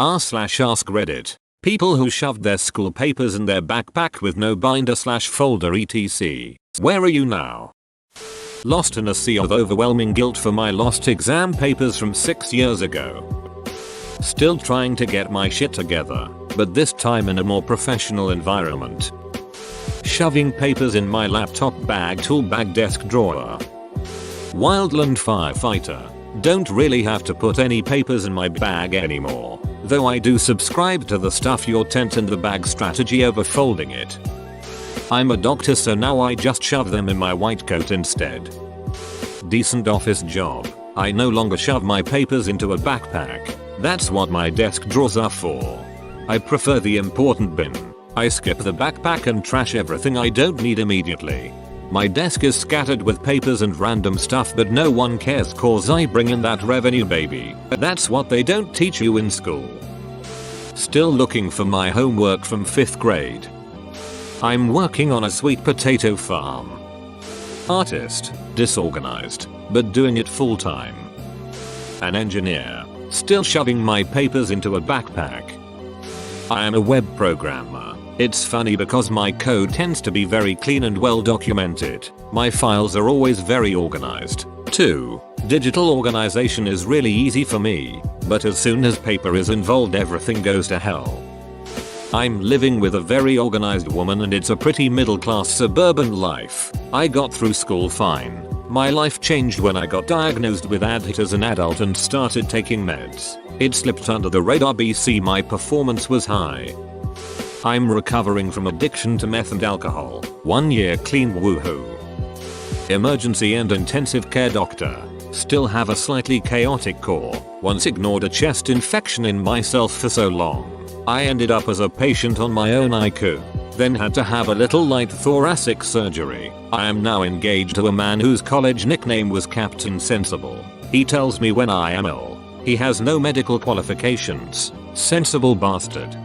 r/AskReddit. People who shoved their school papers in their backpack with no binder/folder etc. Where are you now? Lost in a sea of overwhelming guilt for my lost exam papers from 6 years ago. Still trying to get my shit together, but this time in a more professional environment. Shoving papers in my laptop bag, tool bag, desk drawer. Wildland firefighter. Don't really have to put any papers in my bag anymore, though I do subscribe to the stuff your tent in the bag strategy over folding it. I'm a doctor, so now I just shove them in my white coat instead. Decent office job. I no longer shove my papers into a backpack. That's what my desk drawers are for. I prefer the important bin. I skip the backpack and trash everything I don't need immediately. My desk is scattered with papers and random stuff, but no one cares cause I bring in that revenue, baby. That's what they don't teach you in school. Still looking for my homework from 5th grade. I'm working on a sweet potato farm. Artist, disorganized, but doing it full time. An engineer, still shoving my papers into a backpack. I am a web programmer. It's funny because my code tends to be very clean and well documented. My files are always very organized. 2. Digital organization is really easy for me, but as soon as paper is involved everything goes to hell. I'm living with a very organized woman and it's a pretty middle class suburban life. I got through school fine. My life changed when I got diagnosed with ADHD as an adult and started taking meds. It slipped under the radar BC, my performance was high. I'm recovering from addiction to meth and alcohol. 1 year clean, woohoo. Emergency and intensive care doctor. Still have a slightly chaotic core. Once ignored a chest infection in myself for so long. I ended up as a patient on my own IQ. Then had to have a little light thoracic surgery. I am now engaged to a man whose college nickname was Captain Sensible. He tells me when I am ill. He has no medical qualifications. Sensible bastard.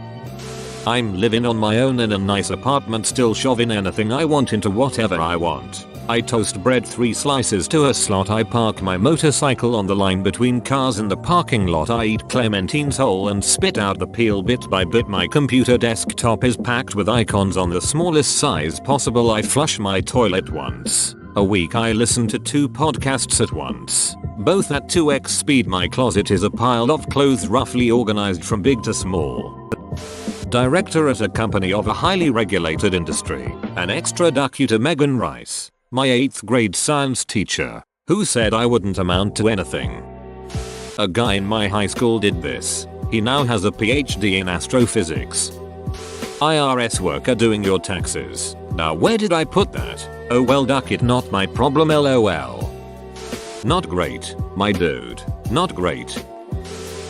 I'm living on my own in a nice apartment, still shoving anything I want into whatever I want. I toast bread 3 slices to a slot. I park my motorcycle on the line between cars in the parking lot. I eat clementines whole and spit out the peel bit by bit. My computer desktop is packed with icons on the smallest size possible. I flush my toilet once a week. I listen to 2 podcasts at once, both at 2x speed. My closet is a pile of clothes roughly organized from big to small. Director at a company of a highly regulated industry. An extra duck you to Megan Rice, my 8th grade science teacher, who said I wouldn't amount to anything. A guy in my high school did this. He now has a PhD in astrophysics. IRS worker doing your taxes. Now where did I put that? Oh well, duck it, not my problem, lol. Not great, my dude. Not great.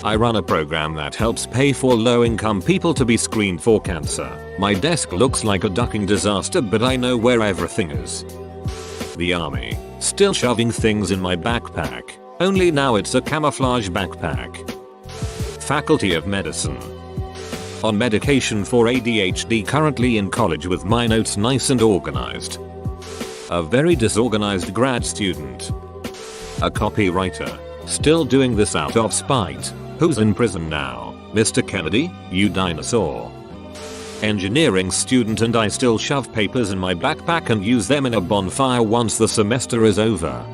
I run a program that helps pay for low-income people to be screened for cancer. My desk looks like a ducking disaster, but I know where everything is. The army. Still shoving things in my backpack. Only now it's a camouflage backpack. Faculty of Medicine. On medication for ADHD, currently in college with my notes nice and organized. A very disorganized grad student. A copywriter. Still doing this out of spite. Who's in prison now? Mr. Kennedy, you dinosaur. Engineering student, and I still shove papers in my backpack and use them in a bonfire once the semester is over.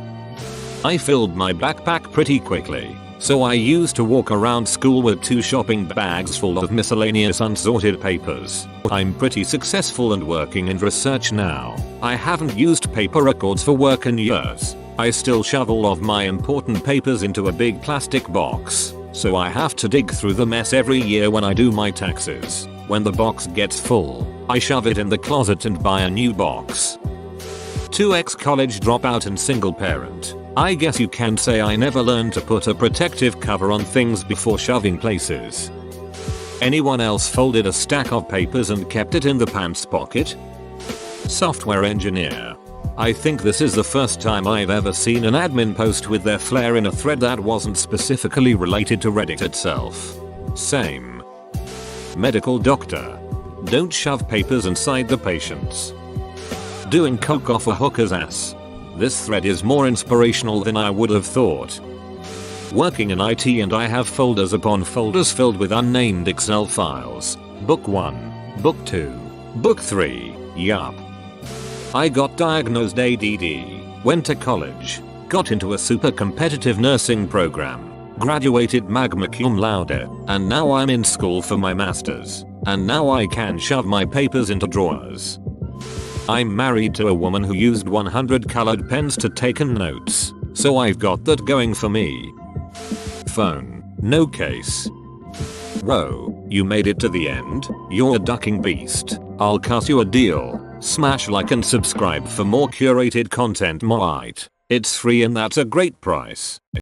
I filled my backpack pretty quickly, so I used to walk around school with 2 shopping bags full of miscellaneous unsorted papers. I'm pretty successful and working in research now. I haven't used paper records for work in years. I still shove all of my important papers into a big plastic box, so I have to dig through the mess every year when I do my taxes. When the box gets full, I shove it in the closet and buy a new box. 2x college dropout and single parent. I guess you can say I never learned to put a protective cover on things before shoving places. Anyone else folded a stack of papers and kept it in the pants pocket? Software engineer. I think this is the first time I've ever seen an admin post with their flair in a thread that wasn't specifically related to Reddit itself. Same. Medical doctor. Don't shove papers inside the patients. Doing coke off a hooker's ass. This thread is more inspirational than I would have thought. Working in IT and I have folders upon folders filled with unnamed Excel files. Book 1. Book 2. Book 3. Yup. I got diagnosed ADD, went to college, got into a super competitive nursing program, graduated magna cum laude, and now I'm in school for my masters, and now I can shove my papers into drawers. I'm married to a woman who used 100 colored pens to take notes, so I've got that going for me. Phone, no case. Whoa, you made it to the end, you're a ducking beast. I'll cut you a deal. Smash like and subscribe for more curated content. It's free and that's a great price.